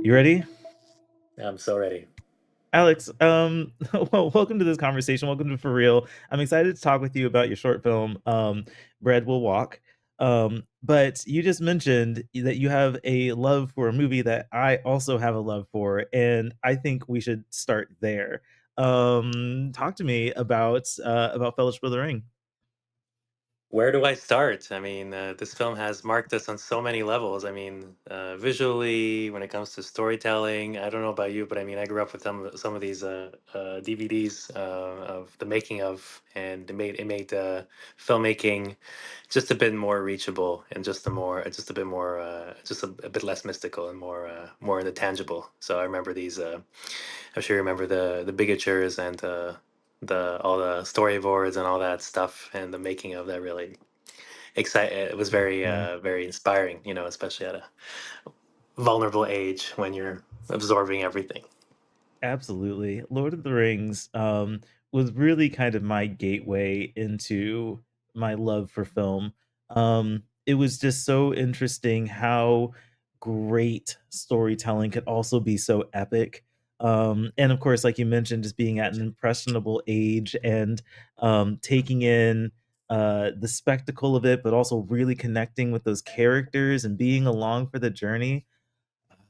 You ready? I'm so ready. Alex, well, welcome to this conversation. Welcome to For Real. I'm excited to talk with you about your short film, Bread Will Walk. But you just mentioned that you have a love for a movie that I also have a love for, and I think we should start there. Talk to me about Fellowship of the Ring. Where do I start? This film has marked us on so many levels. Visually, when it comes to storytelling, I don't know about you, but I grew up with some of these DVDs of the making of, and it made filmmaking just a bit more reachable and just a bit more, a bit less mystical and more in the tangible. So I remember these. I'm sure you remember the bigatures and the all the storyboards and all that stuff and the making of that really excite. It was very Mhm. very inspiring, especially at a vulnerable age when you're absorbing everything. Absolutely. Lord of the Rings was really kind of my gateway into my love for film. It was just so interesting how great storytelling could also be so epic. And of course, like you mentioned, just being at an impressionable age and taking in the spectacle of it, but also really connecting with those characters and being along for the journey.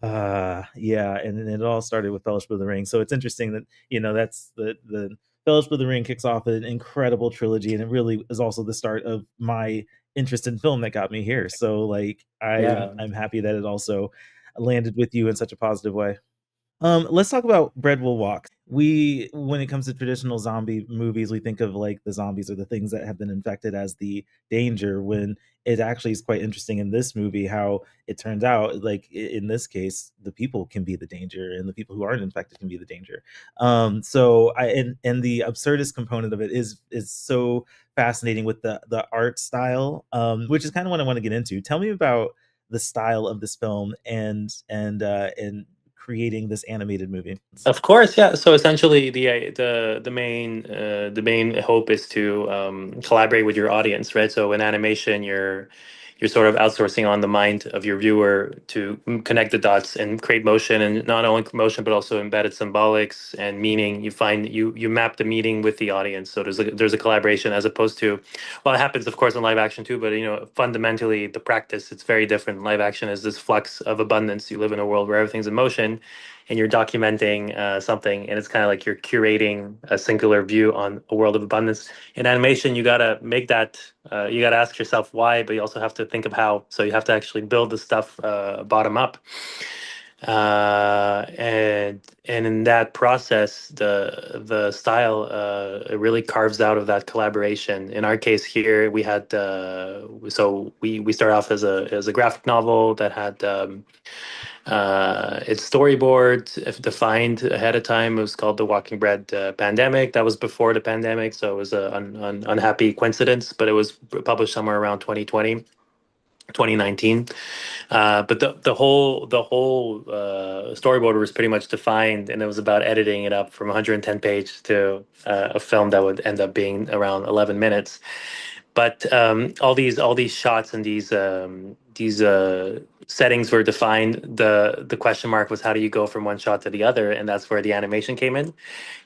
Yeah, and then it all started with Fellowship of the Ring. So it's interesting that that's the Fellowship of the Ring kicks off an incredible trilogy, and it really is also the start of my interest in film that got me here. So like Yeah. I'm happy that it also landed with you in such a positive way. Let's talk about Bread Will Walk. When it comes to traditional zombie movies, we think of like the zombies or the things that have been infected as the danger, when it actually is quite interesting in this movie how it turns out, like in this case, the people can be the danger and the people who aren't infected can be the danger. And the absurdist component of it is so fascinating with the art style, which is kind of what I want to get into. Tell me about the style of this film and creating this animated movie. Of course, yeah. So essentially, the main hope is to collaborate with your audience, right? So in animation, you're sort of outsourcing on the mind of your viewer to connect the dots and create motion, and not only motion but also embedded symbolics and meaning. You map the meaning with the audience. So there's a collaboration as opposed to, well, it happens of course in live action too, but fundamentally the practice it's very different. Live action is this flux of abundance. You live in a world where everything's in motion and you're documenting something, and it's kind of like you're curating a singular view on a world of abundance. In animation, you gotta make that. You gotta ask yourself why, but you also have to think of how. So you have to actually build the stuff bottom up. And in that process, the style it really carves out of that collaboration. In our case here, we had we start off as a graphic novel that had its storyboard if defined ahead of time. It was called the Walking Bread Pandemic. That was before the pandemic, so it was a unhappy coincidence. But it was published somewhere around 2020, 2019. But the whole storyboard was pretty much defined, and it was about editing it up from 110 page to a film that would end up being around 11 minutes. But all these shots and these settings were defined. The question mark was how do you go from one shot to the other, and that's where the animation came in.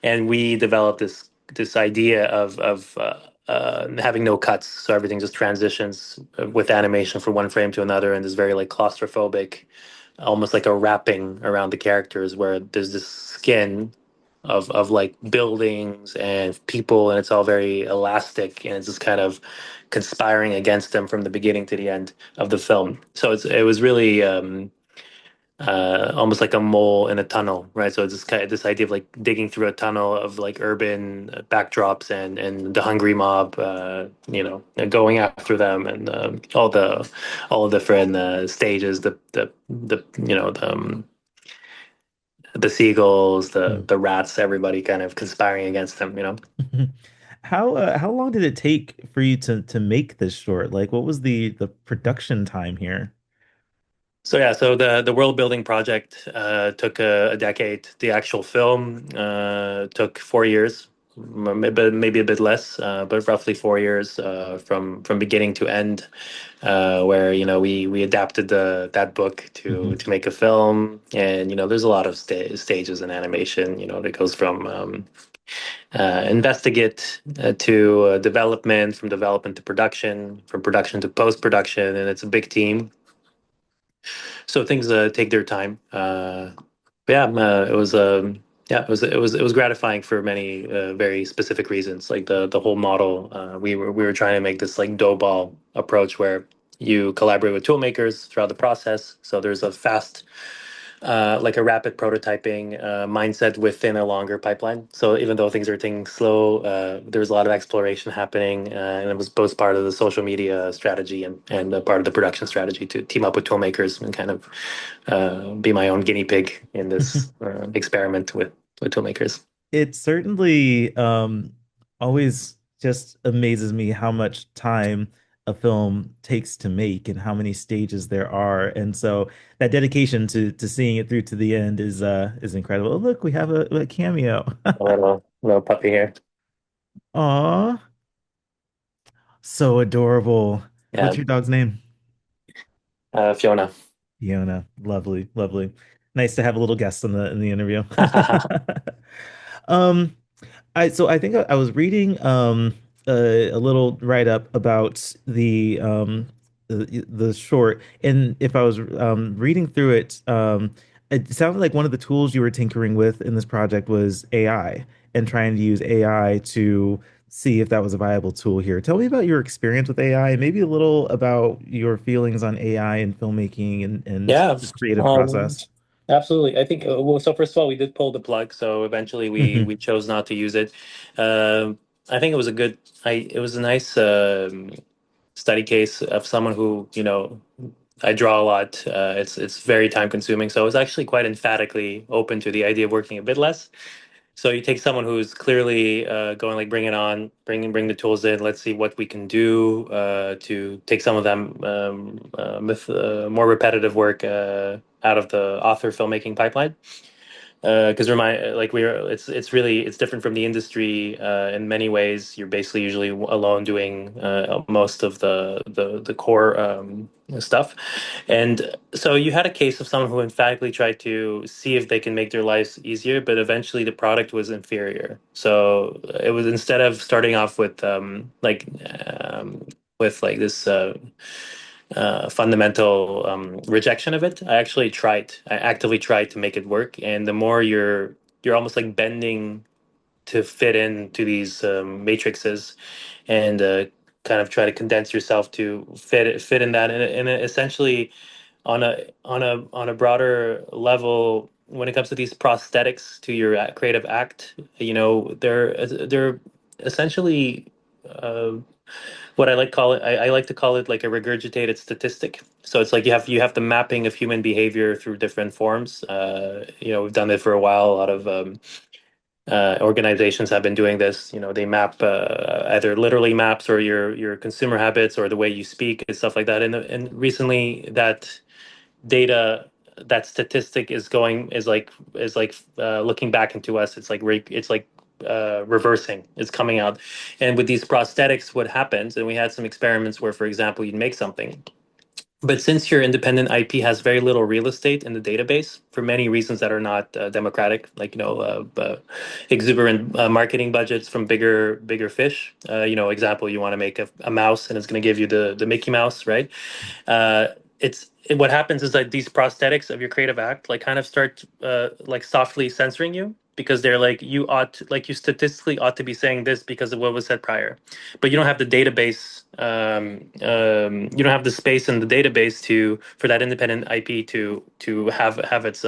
And we developed this idea of having no cuts, so everything just transitions with animation from one frame to another, and this very like claustrophobic, almost like a wrapping around the characters, where there's this skin of like buildings and people, and it's all very elastic, and it's just kind of conspiring against them from the beginning to the end of the film. So it was really almost like a mole in a tunnel, right? So it's this kind of this idea of like digging through a tunnel of like urban backdrops and the hungry mob, and going after them, and all the different stages, the seagulls, the rats, everybody kind of conspiring against them. How long did it take for you to make this short? Like, what was the production time here? So yeah, so the world building project took a decade. The actual film took 4 years. maybe a bit less, but roughly 4 years from beginning to end, where we adapted the that book Mhm. to make a film, and there's a lot of stages in animation. That goes from investigate to development, from development to production, from production to post production, and it's a big team, so things take their time. But yeah, it was it was gratifying for many very specific reasons. Like the whole model, we were trying to make this like dough ball approach where you collaborate with tool makers throughout the process. So there's a fast like a rapid prototyping mindset within a longer pipeline. So even though things are taking slow, there was a lot of exploration happening, and it was both part of the social media strategy and part of the production strategy to team up with tool makers and kind of be my own guinea pig in this experiment with tool makers. It certainly always just amazes me how much time a film takes to make and how many stages there are. And so that dedication to seeing it through to the end is incredible. Oh, look, we have a cameo. A little puppy here. Aw, so adorable. Yeah, What's your dog's name? Fiona. Fiona. Lovely, lovely. Nice to have a little guest in the interview. Um, I think I was reading a little write up about the short, and if I was reading through it, it sounded like one of the tools you were tinkering with in this project was AI and trying to use AI to see if that was a viable tool here. Tell me about your experience with AI and maybe a little about your feelings on AI and filmmaking and Yeah, the creative um, process. absolutely. I think well. So first of all, we did pull the plug. So eventually, we Hmm. chose not to use it. I think it was a good. It was a nice study case of someone who I draw a lot. It's very time consuming. So I was actually quite emphatically open to the idea of working a bit less. So you take someone who's clearly going like bring it on, bring the tools in. Let's see what we can do to take some of them with more repetitive work out of the author filmmaking pipeline. Because remind like we're it's really it's different from the industry in many ways. You're basically usually alone doing most of the core stuff, and so you had a case of someone who emphatically tried to see if they can make their lives easier, but eventually the product was inferior. So it was instead of starting off with like this fundamental rejection of it. I actively tried to make it work, and the more you're almost like bending to fit into these matrices, and kind of try to condense yourself to fit in that, and essentially on a broader level. When it comes to these prosthetics to your creative act, they're essentially uh, what I like to call it like a regurgitated statistic. So it's like you have the mapping of human behavior through different forms. We've done it for a while. A lot of organizations have been doing this. They map either literally maps or your consumer habits or the way you speak and stuff like that. And recently that data, that statistic is like looking back into us. It's like reversing. It's coming out, and with these prosthetics, what happens? And we had some experiments where, for example, you'd make something, but since your independent IP has very little real estate in the database for many reasons that are not democratic, like exuberant marketing budgets from bigger fish. Example, you want to make a mouse, and it's going to give you the Mickey Mouse, right? uh, what happens is that these prosthetics of your creative act like kind of start like softly censoring you because they're like you statistically ought to be saying this because of what was said prior, but you don't have the database. You don't have the space in the database to for that independent IP to have its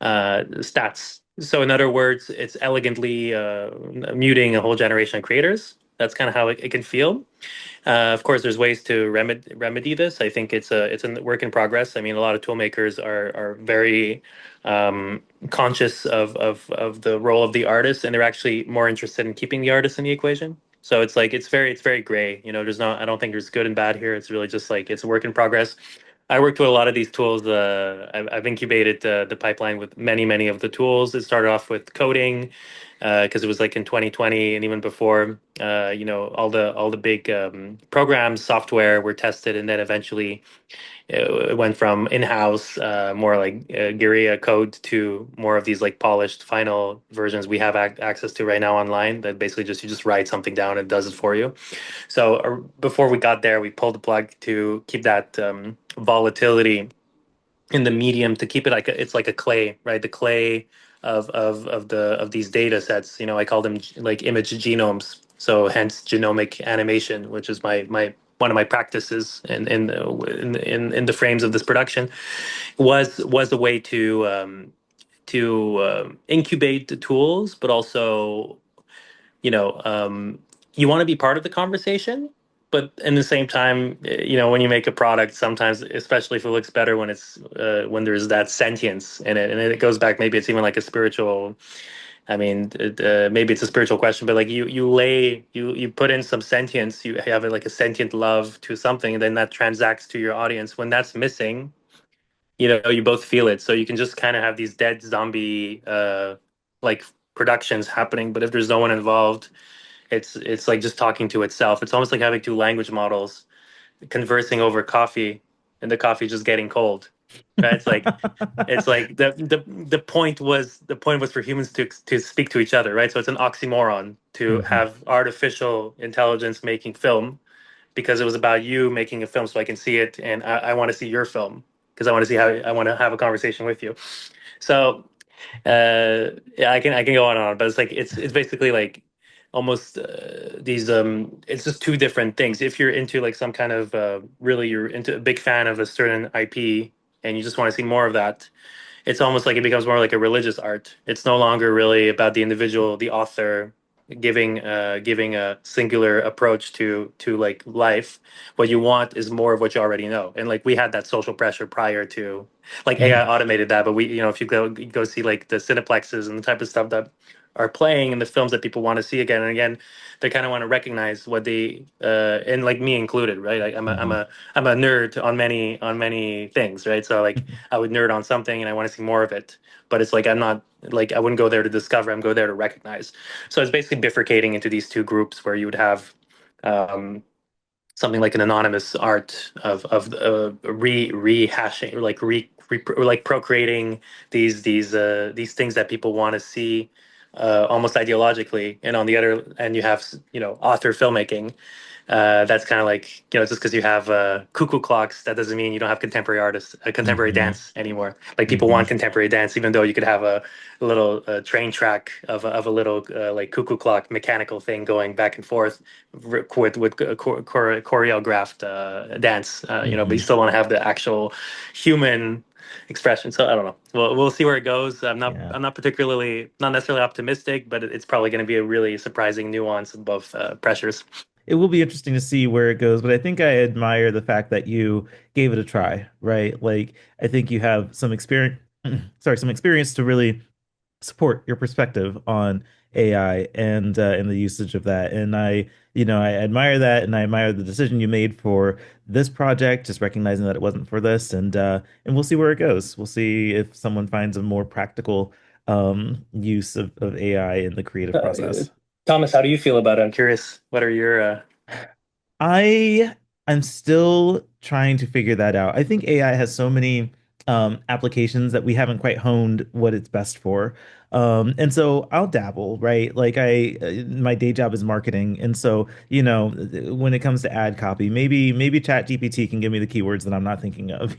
stats. So in other words, it's elegantly muting a whole generation of creators. That's kind of how it can feel. Of course, there's ways to remedy this. I think it's a work in progress. I mean, a lot of tool makers are very conscious of the role of the artist, and they're actually more interested in keeping the artist in the equation. So it's very gray. There's not I don't think there's good and bad here. It's really just like it's a work in progress. I worked with a lot of these tools. I've incubated the pipeline with many of the tools. It started off with coding, because it was like in 2020 and even before, all the big programs, software were tested, and then eventually it went from in-house, more like guerrilla code to more of these like polished final versions we have access to right now online. That basically just you just write something down and it does it for you. So before we got there, we pulled the plug to keep that volatility in the medium, to keep it like it's like a clay, right? The clay of these data sets. I call them like image genomes. So hence genomic animation, which is my one of my practices in the frames of this production, was a way to incubate the tools, but also you know, um, you want to be part of the conversation, but in the same time, when you make a product, sometimes, especially if it looks better when there's that sentience in it, and it goes back. Maybe it's even like a spiritual. I mean, maybe it's a spiritual question, but like you put in some sentience, you have like a sentient love to something, and then that transacts to your audience. When that's missing, you both feel it. So you can just kind of have these dead zombie like productions happening, but if there's no one involved, it's like just talking to itself. It's almost like having two language models conversing over coffee, and the coffee just getting cold. Right? It's like the point was for humans to speak to each other, right? So it's an oxymoron to Mhm. have artificial intelligence making film, because it was about you making a film so I can see it, and I want to see your film because I want to have a conversation with you. So yeah, I can go on and on, but it's basically like almost these it's just two different things. If you're into like some kind of really you're into a big fan of a certain IP and you just want to see more of that, it's almost like it becomes more like a religious art. It's no longer really about the individual, the author giving a singular approach to like life. What you want is more of what you already know. And like we had that social pressure prior to, like, AI Mhm. automated that, but if you go see like the cineplexes and the type of stuff that are playing and the films that people want to see again and again, they kind of want to recognize what they and like me included, right? Like Mhm. I'm a nerd on many things, right? So like I would nerd on something and I want to see more of it. But it's like I'm not like I wouldn't go there to discover. I'm go there to recognize. So it's basically bifurcating into these two groups where you would have um, something like an anonymous art of rehashing, or like or like procreating these things that people want to see, almost ideologically, and on the other end you have author filmmaking. That's kind of like, just because you have cuckoo clocks, that doesn't mean you don't have contemporary artists, contemporary Mhm. dance anymore. Like people want Mhm. contemporary dance, even though you could have a little train track of a little like cuckoo clock mechanical thing going back and forth with choreographed dance. But you Mhm. still want to have the actual human expression. So I don't know. We'll see where it goes. Yeah. I'm not particularly, not necessarily optimistic, but it's probably going to be a really surprising nuance of both pressures. It will be interesting to see where it goes, but I think I admire the fact that you gave it a try, right? Like I think you have some experience, sorry, some experience to really support your perspective on AI and the usage of that. And I admire that, and I admire the decision you made for this project, just recognizing that it wasn't for this, and we'll see where it goes. We'll see if someone finds a more practical use of AI in the creative Uh, process. Thomas, how do you feel about it? I'm curious. What are your I am still trying to figure that out. I think AI has so many applications that we haven't quite honed what it's best for. And so I'll dabble, right? Like my day job is marketing, and so when it comes to ad copy, maybe Chat GPT can give me the keywords that I'm not thinking of.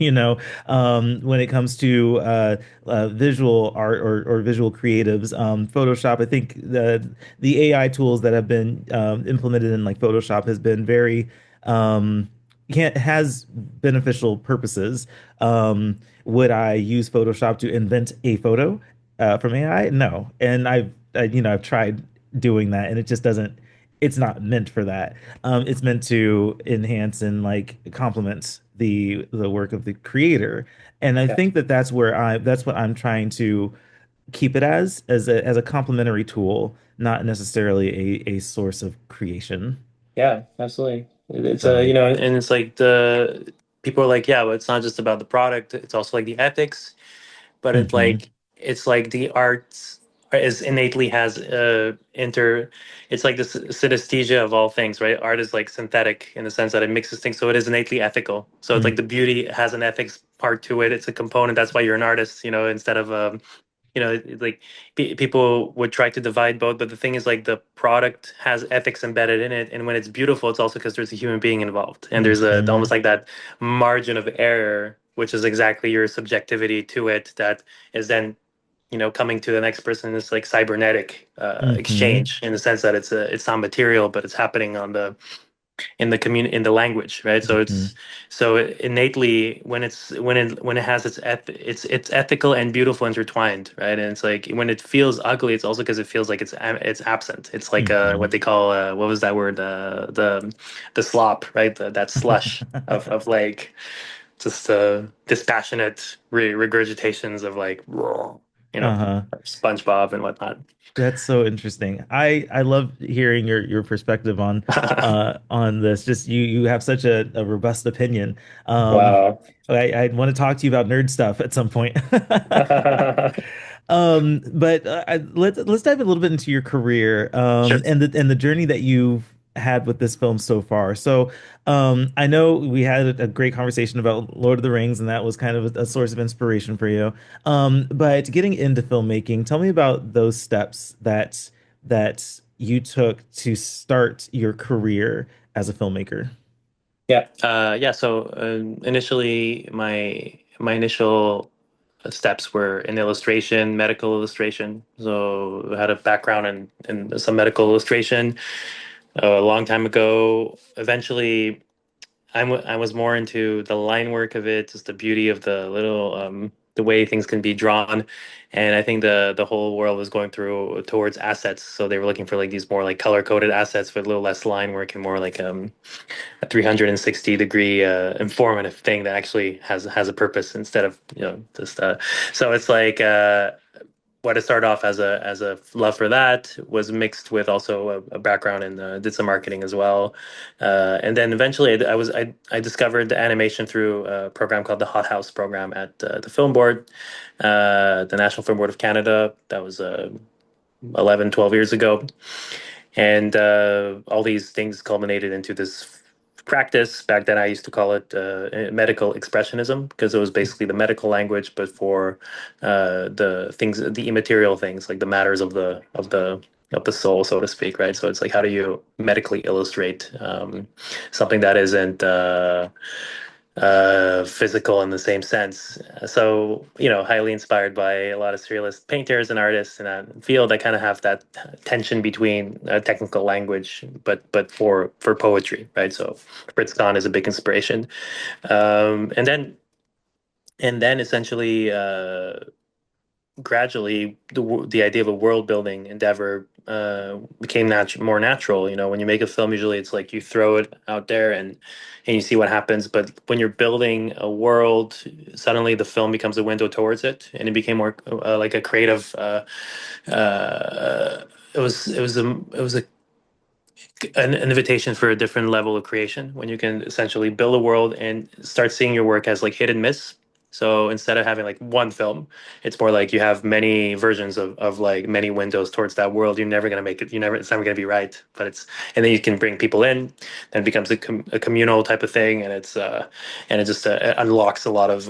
When it comes to visual art or visual creatives, Photoshop, I think the AI tools that have been implemented in like Photoshop has been very um, can has beneficial purposes. Would I use Photoshop to invent a photo from AI? No, and I've tried doing that, and it just doesn't. It's not meant for that. It's meant to enhance and like complement the work of the creator. And I yeah, think that's what I'm trying to keep it as a complementary tool, not necessarily a source of creation. yeah, absolutely. It's a So, and it's like the people are like, yeah, but it's not just about the product. It's also like the ethics, but mhm. it's like the arts. is innately has inter it's like this synesthesia of all things, right? Art is like synthetic in the sense that it mixes things, so it is innately ethical. So it's like Mm, the beauty has an ethics part to it. It's a component. That's why you're an artist, instead of like people would try to divide both, but the thing is like the product has ethics embedded in it, and when it's beautiful, it's also because there's a human being involved, and there's a almost mhm, like that margin of error, which is exactly your subjectivity to it, that is then coming to the next person. Is like cybernetic mhm, exchange in the sense that it's not material, but it's happening on the in the language, right? So mhm, innately when it has it's ethical and beautiful intertwined, right? And it's like when it feels ugly, it's also because it feels like it's absent. It's like what mhm. they call what was that word, the slop, right? That slush of like just dispassionate regurgitations of like raw, you know Uh-huh. SpongeBob and whatnot. That's so interesting. I love hearing your perspective on this. Just you have such a robust opinion. Um, Wow. I want to talk to you about nerd stuff at some point. But let's dive a little bit into your career Sure. and the journey that you've had with this film so far. So I know we had a great conversation about Lord of the Rings, and that was kind of a source of inspiration for you. But getting into filmmaking, tell me about those steps that you took to start your career as a filmmaker. Yeah. Yeah. So initially, my initial steps were in illustration, medical illustration. So I had a background in some medical illustration a long time ago. Eventually, I was more into the line work of it, just the beauty of the way things can be drawn, and I think the whole world was going through towards assets, so they were looking for like these more like color coded assets with a little less line work and more like a 360-degree informative thing that actually has a purpose instead of just so it's like what it started off as a love for that was mixed with also a background in did some marketing as well, and then eventually I discovered the animation through a program called the Hot House program at the Film Board, the National Film Board of Canada. That was 11, 12 years ago, and all these things culminated into this practice. Back then I used to call it medical expressionism because it was basically the medical language but for the things, the immaterial things, like the matters of the soul, so to speak, right? So it's like, how do you medically illustrate something that isn't physical in the same sense. So, highly inspired by a lot of surrealist painters and artists in that field that kind of have that tension between technical language, but for poetry, right? So, Fritz Kahn is a big inspiration, and then essentially. Gradually the idea of a world building endeavor became more natural. When you make a film, usually it's like you throw it out there and you see what happens, but when you're building a world, suddenly the film becomes a window towards it, and it became more like a creative it was an invitation for a different level of creation when you can essentially build a world and start seeing your work as like hit and miss. So instead of having like one film, it's more like you have many versions of like many windows towards that world. You're never gonna make it. It's never gonna be right. But and then you can bring people in. Then it becomes a communal type of thing, and it just unlocks a lot of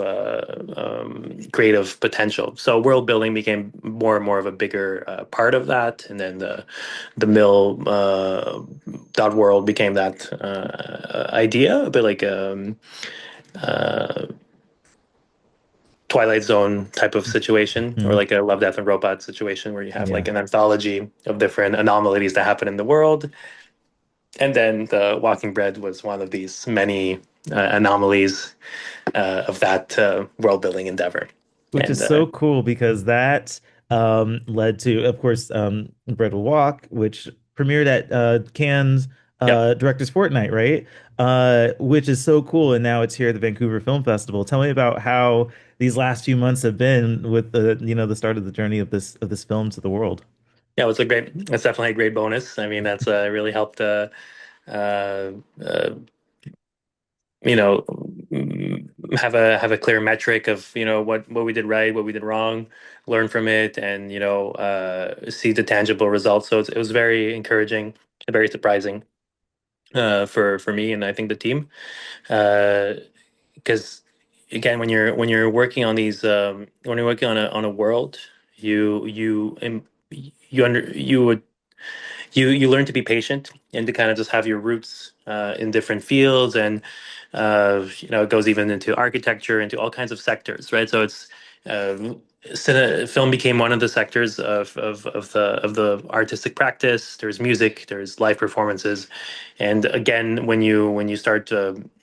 creative potential. So world building became more and more of a bigger part of that, and then the mill dot world became that idea, a bit like uh, Twilight Zone type of situation, or Mhm. like a Love, Death, and Robot situation, where you have like Yeah. an anthology of different anomalies that happen in the world. And then the Walking Bread was one of these many anomalies of that world building endeavor. Which And is so cool because that led to, of course, Bread Will Walk, which premiered at Cannes yep. Directors Fortnight, right? Which is so cool. And now it's here at the Vancouver Film Festival. Tell me about how these last few months have been with the start of the journey of this film to the world. Yeah, it's definitely a great bonus. I mean, that's really helped uh, uh, you know, have a clear metric of what we did right, what we did wrong, learn from it, and see the tangible results. So it was very encouraging, very surprising for me and I think the team. Because again, when you're working on these when you're working on a world, you would you learn to be patient and to kind of just have your roots in different fields, and it goes even into architecture, into all kinds of sectors, right? So it's film became one of the sectors of the artistic practice. There's music, there's live performances, and again, when you start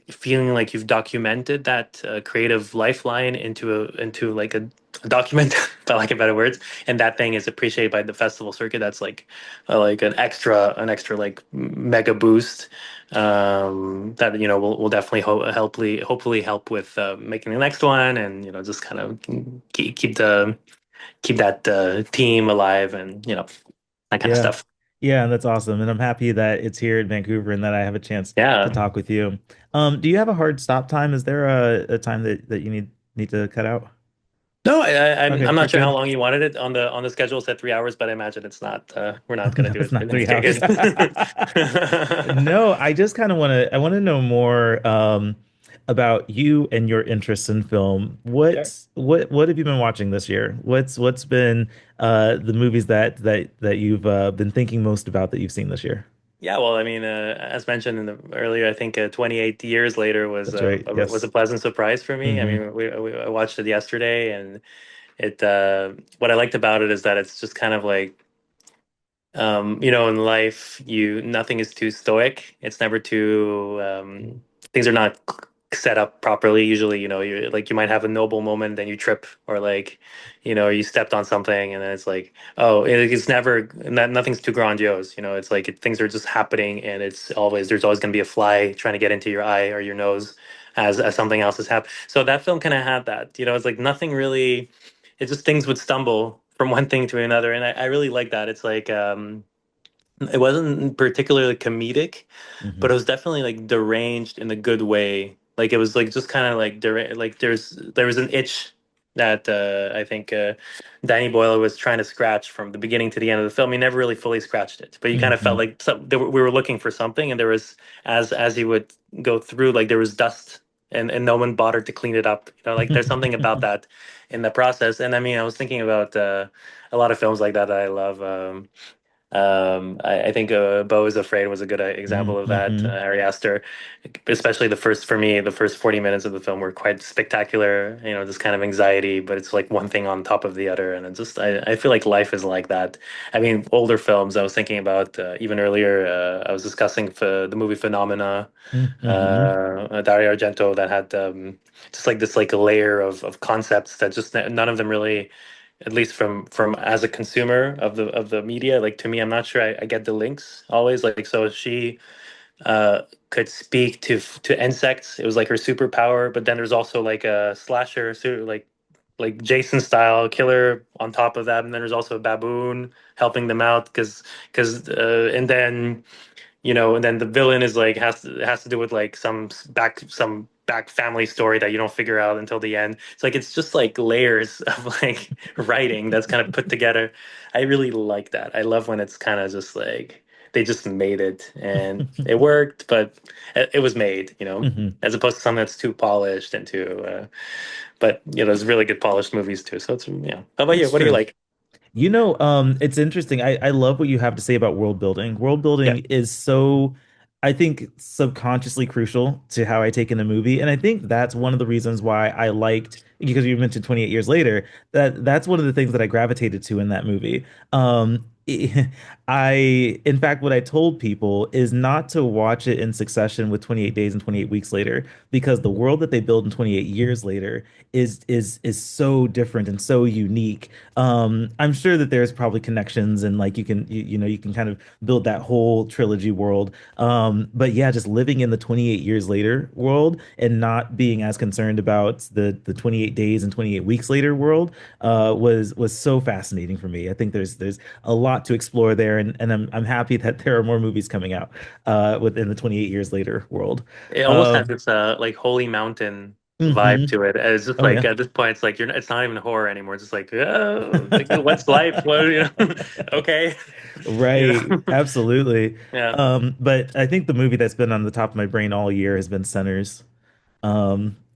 feeling like you've documented that creative lifeline into like a document, for lack of better words, and that thing is appreciated by the festival circuit, that's like an extra like mega boost that will definitely hopefully help with making the next one, and just kind of keep that team alive, and that kind of Yeah. stuff. Yeah, that's awesome. And I'm happy that it's here in Vancouver and that I have a chance to Yeah. talk with you. Do you have a hard stop time? Is there a time that you need to cut out? No, I'm Okay, you're not sure how good. long you wanted it on the schedule. Said 3 hours, but I imagine it's not. We're not going No, to do it's it. not three Okay, hours. good. No, I just kind of I want to know more about you and your interests in film. Sure. What have you been watching this year? What's been the movies that you've been thinking most about that you've seen this year? Yeah, well, I mean, as mentioned earlier, I think 28 years later That's right. was a Yes. pleasant surprise for me. I Hmm. mean, I watched it yesterday, and it what I liked about it is that it's just kind of like in life, you nothing is too stoic. It's never too things are not set up properly. Usually, you might have a noble moment, then you trip, or like, you stepped on something, and then it's like, oh, it's never nothing's too grandiose. It's like things are just happening, and there's always going to be a fly trying to get into your eye or your nose as something else has happened. So that film kind of had that. It's like nothing really. It's just things would stumble from one thing to another, and I really like that. It's like it wasn't particularly comedic, Hmm. but it was definitely like deranged in a good way. Like it was like just kind of like like there was an itch that I think Danny Boyle was trying to scratch from the beginning to the end of the film. He never really fully scratched it, but you kind of felt Hmm. like we were looking for something, and there was as he would go through, like there was dust. And no one bothered to clean it up. Like there's something about that in the process. And I mean, I was thinking about a lot of films like that I love. I think Beau is Afraid was a good example of that. Hmm. Ari Aster, especially for me, the first 40 minutes of the film were quite spectacular. This kind of anxiety, but it's like one thing on top of the other. And I feel like life is like that. I mean, older films, I was thinking about even earlier, I was discussing the movie Phenomena, Hmm. Dario Argento, that had just like this like a layer of concepts that just none of them really, at least from as a consumer of the media, like to me, I'm not sure I get the links always. Like, so she could speak to insects. It was like her superpower, but then there's also like a slasher, like Jason style killer on top of that, and then there's also a baboon helping them out and then and then the villain is like has to do with like some back family story that you don't figure out until the end. It's like it's just like layers of like writing that's kind of put together. I really like that. I love when it's kind of just like they just made it and it worked, but it was made, Hmm. as opposed to something that's too polished and too. But there's really good polished movies too. So it's yeah. How about you? That's What do you true. like? It's interesting. I love what you have to say about world building. World Yeah. building is so, I think, subconsciously crucial to how I take in a movie. And I think that's one of the reasons why I liked, because you mentioned 28 years later, that's one of the things that I gravitated to in that movie. In fact, what I told people is not to watch it in succession with 28 days and 28 weeks later, because the world that they build in 28 years later is so different and so unique. I'm sure that there's probably connections and like you can kind of build that whole trilogy world. But yeah, just living in the 28 years later world and not being as concerned about the 28 days and 28 weeks later world was so fascinating for me. I think there's a lot to explore there, and I'm happy that there are more movies coming out within the 28 years later world. It almost has Um, this like holy mountain vibe Mhm. to it. It's just Oh, like yeah. at this point, it's like you're. It's not even horror anymore. It's just like, oh, like what's life? What okay, you Right. know? Absolutely. Yeah, But I think the movie that's been on the top of my brain all year has been Sinners.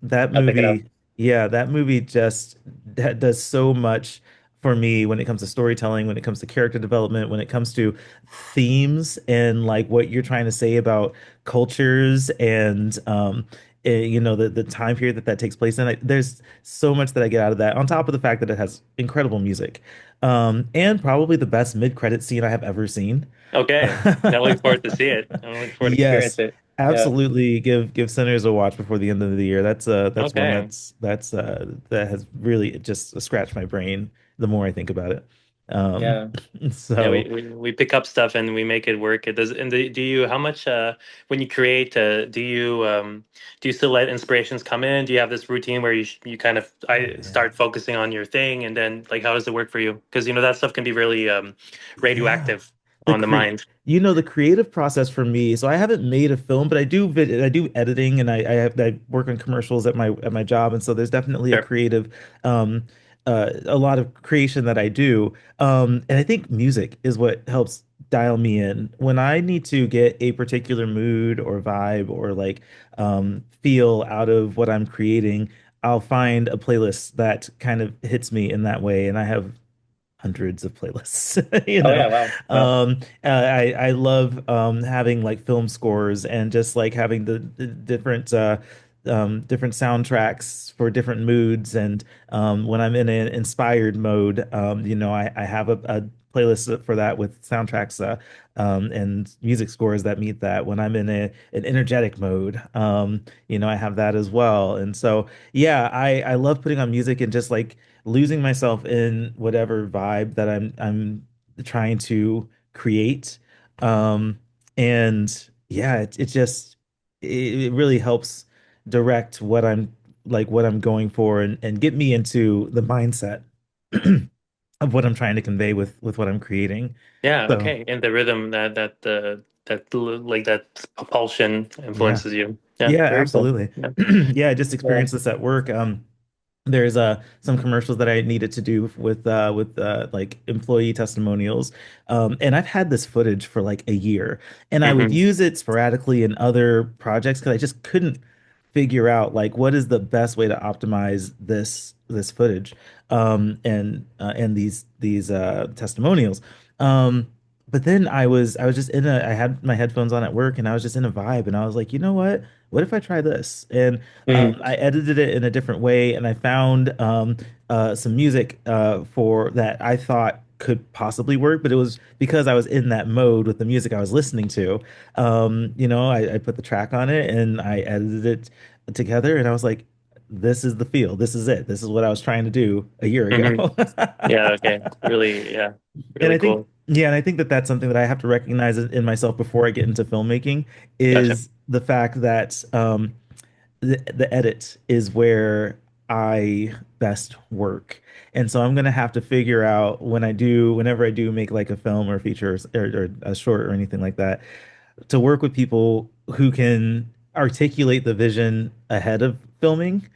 That I'll pick it up. movie, yeah, that movie just that does so much for me when it comes to storytelling, when it comes to character development, when it comes to themes and like what you're trying to say about cultures and the time period that takes place in. There's so much that I get out of that. On top of the fact that it has incredible music, and probably the best mid-credit scene I have ever seen. Okay, I'm looking forward to see it. I'm looking forward to experience Yes, it. Yeah. absolutely. Give Sinners a watch before the end of the year. That's one Okay. that has really just scratched my brain the more I think about it. Um, Yeah. Yeah, so we pick up stuff and we make it work. It does. And do you how much when you create do you still let inspirations come in? Do you have this routine where you kind of oh I yeah. start focusing on your thing and then like how does it work for you? Because that stuff can be really Yeah. radioactive The on the cre mind. the creative process for me. So I haven't made a film, but I do editing and I work on commercials at my job. And so there's definitely a Sure. creative um a lot of creation that I do. And I think music is what helps dial me in. When I need to get a particular mood or vibe or like feel out of what I'm creating, I'll find a playlist that kind of hits me in that way. And I have hundreds of playlists, you Oh know. yeah, wow. Wow. I love having like film scores and just like having the different soundtracks for different moods. And when I'm in an inspired mode, I have a playlist for that with soundtracks and music scores that meet that. When I'm in an energetic mode, I have that as well. And so, yeah, I love putting on music and just like losing myself in whatever vibe that I'm trying to create. Um, and yeah, it just it really helps direct what I'm going for and get me into the mindset of what I'm trying to convey with what I'm creating. Yeah, So okay. And the rhythm like that propulsion yeah. influences you. Yeah, Yeah, very cool. absolutely. Yeah. Yeah, I just Yeah. experienced this at work. There's some commercials that I needed to do with like employee testimonials. And I've had this footage for like a year and I would Hmm. use it sporadically in other projects because I just couldn't figure out like what is the best way to optimize this footage and these testimonials. Um but then I was just I had my headphones on at work and I was just in a vibe and I was like, you know what? What if I try this? And Hmm. I edited it in a different way, and I found some music for that I thought could possibly work, but it was because I was in that mode with the music I was listening to. I put the track on it and I edited it together, and I was like, "This is the feel. This is it. This is what I was trying to do a year ago." Hmm. Yeah, okay. Really, yeah. And Really I think, cool. yeah, and I think that that's something that I have to recognize in myself before I get into filmmaking Gotcha. is the fact that the edit is where I best work. And so I'm gonna have to figure out whenever I do make like a film or feature or a short or anything like that, to work with people who can articulate the vision ahead of filming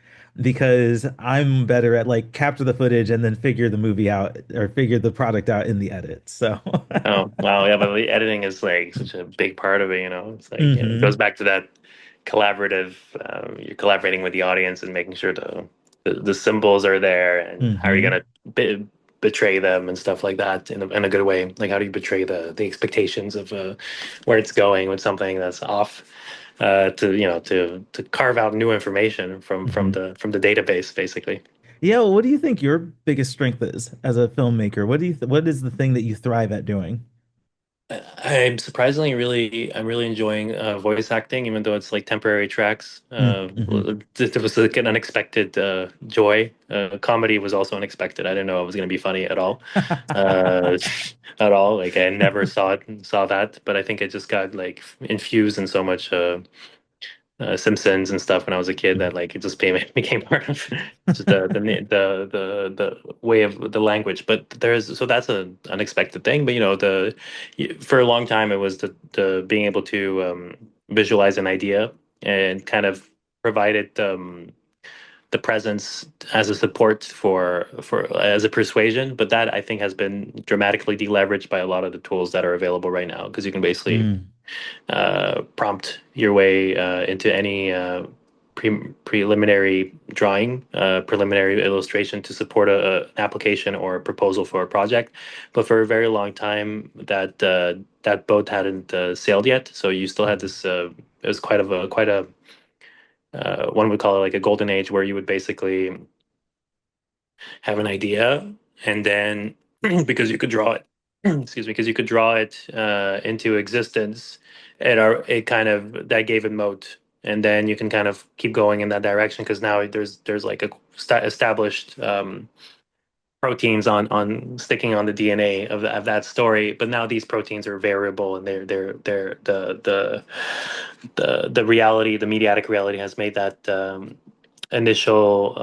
because I'm better at like capture the footage and then figure the movie out or figure the product out in the edit. So Oh, wow. Yeah, but the editing is like such a big part of it, It's like, it goes hmm back to that collaborative, you're collaborating with the audience and making sure the symbols are there and how are you hmm going to betray them and stuff like that in a good way. Like, how do you betray the expectations of where it's going with something that's off? To carve out new information hmm from the database, basically. Yeah, well, what do you think your biggest strength is as a filmmaker? What is the thing that you thrive at doing? I'm really enjoying voice acting, even though it's like temporary tracks. Mm-hmm. It was like an unexpected joy. Comedy was also unexpected. I didn't know it was going to be funny at all, uh, at all. Like I never saw that, but I think it just got like infused in so much. Simpsons and stuff when I was a kid that like it just became part of just the way of the language. But that's an unexpected thing. But for a long time it was the being able to visualize an idea and kind of provide it. the presence as a support for as a persuasion. But that I think has been dramatically deleveraged by a lot of the tools that are available right now, because you can basically Mm, prompt your way into any preliminary drawing, preliminary illustration to support an application or a proposal for a project. But for a very long time, that boat hadn't sailed yet, so you still had mhm, this. It was quite a one would call it like a golden age, where you would basically have an idea, and then because you could draw it, excuse me, because you could draw it into existence, it kind of that gave it moat, and then you can kind of keep going in that direction, because now there's like a established proteins on sticking on the DNA of that story. But now these proteins are variable, and they're the reality, the mediatic reality has made that initial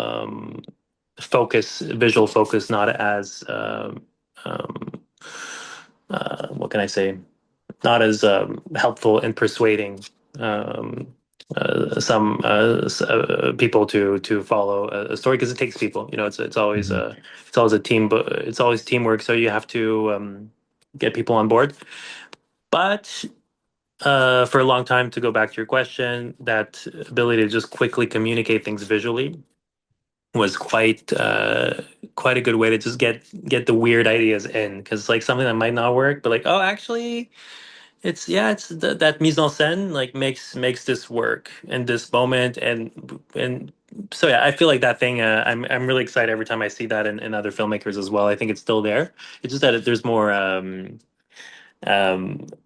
visual focus, not as um, what can I say, not as helpful in persuading um, some people to follow a story, because it takes people. You know, mhm, it's always a team, but it's always teamwork. So you have to get people on board. But for a long time, to go back to your question, that ability to just quickly communicate things visually was quite a good way to just get the weird ideas in, because like something that might not work, but like, oh, actually it's yeah, it's that mise en scène like makes this work in this moment. And so yeah, I feel like that thing, I'm really excited every time I see that in other filmmakers as well. I think it's still there. It's just that there's more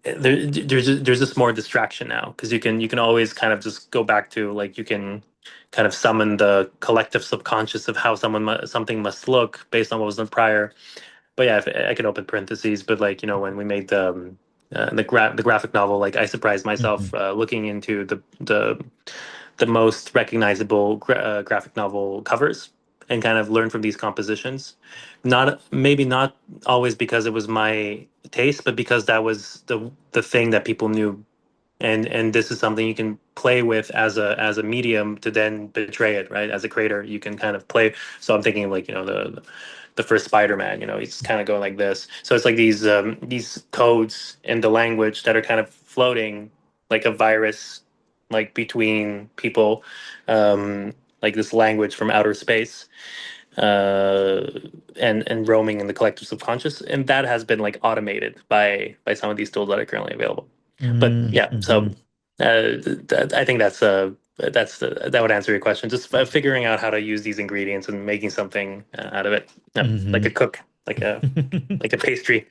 there's just more distraction now, because you can always kind of just go back to, like, you can kind of summon the collective subconscious of how something must look based on what was done prior. But yeah, if I can open parentheses, but like, when we made the graphic novel, like, I surprised myself mhm, looking into the most recognizable graphic novel covers, and kind of learn from these compositions. Not maybe not always because it was my taste, but because that was the thing that people knew. And this is something you can play with as a medium to then betray it, right? As a creator, you can kind of play. So I'm thinking of, like, the first Spider-Man, he's kind of going like this. So it's like these codes in the language that are kind of floating like a virus, like between people, like this language from outer space, uh, and roaming in the collective subconscious, and that has been like automated by some of these tools that are currently available. But mm, yeah, so mhm, I think that would answer your question. Just figuring out how to use these ingredients and making something out of it. Yeah, like a mhm. cook, like a pastry.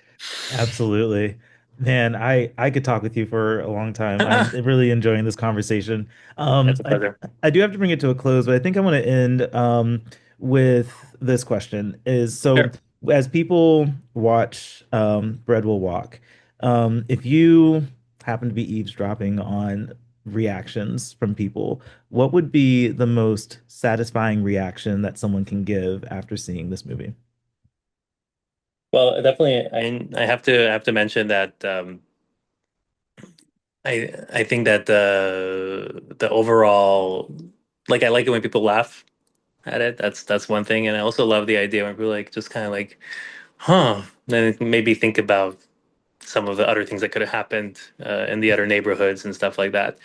Absolutely. Man, I could talk with you for a long time. I'm really enjoying this conversation. That's a I pleasure. I do have to bring it to a close, but I think I want to end with this question is so Sure. as people watch Bread Will Walk, if you happen to be eavesdropping on reactions from people, what would be the most satisfying reaction that someone can give after seeing this movie? Well, definitely, I have to mention that I think that the overall, like, I like it when people laugh at it. That's one thing, and I also love the idea when people like just kind of like, huh. Then it made me think about some of the other things that could have happened in the other neighborhoods and stuff like that.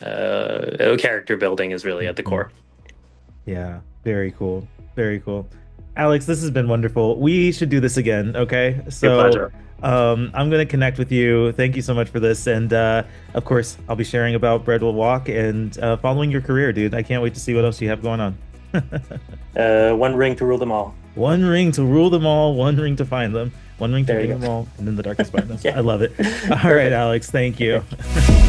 Character building is really at the Mhm. core. Yeah, very cool. Very cool. Alex, this has been wonderful. We should do this again, okay? Your So, pleasure. I'm gonna connect with you. Thank you so much for this. And of course, I'll be sharing about Bread Will Walk and following your career, dude. I can't wait to see what else you have going on. One ring to rule them all. One ring to rule them all, one ring to find them, one ring to There name you them all, and then the darkness find them. go. I love it. All right, Perfect. Alex, thank you. Okay.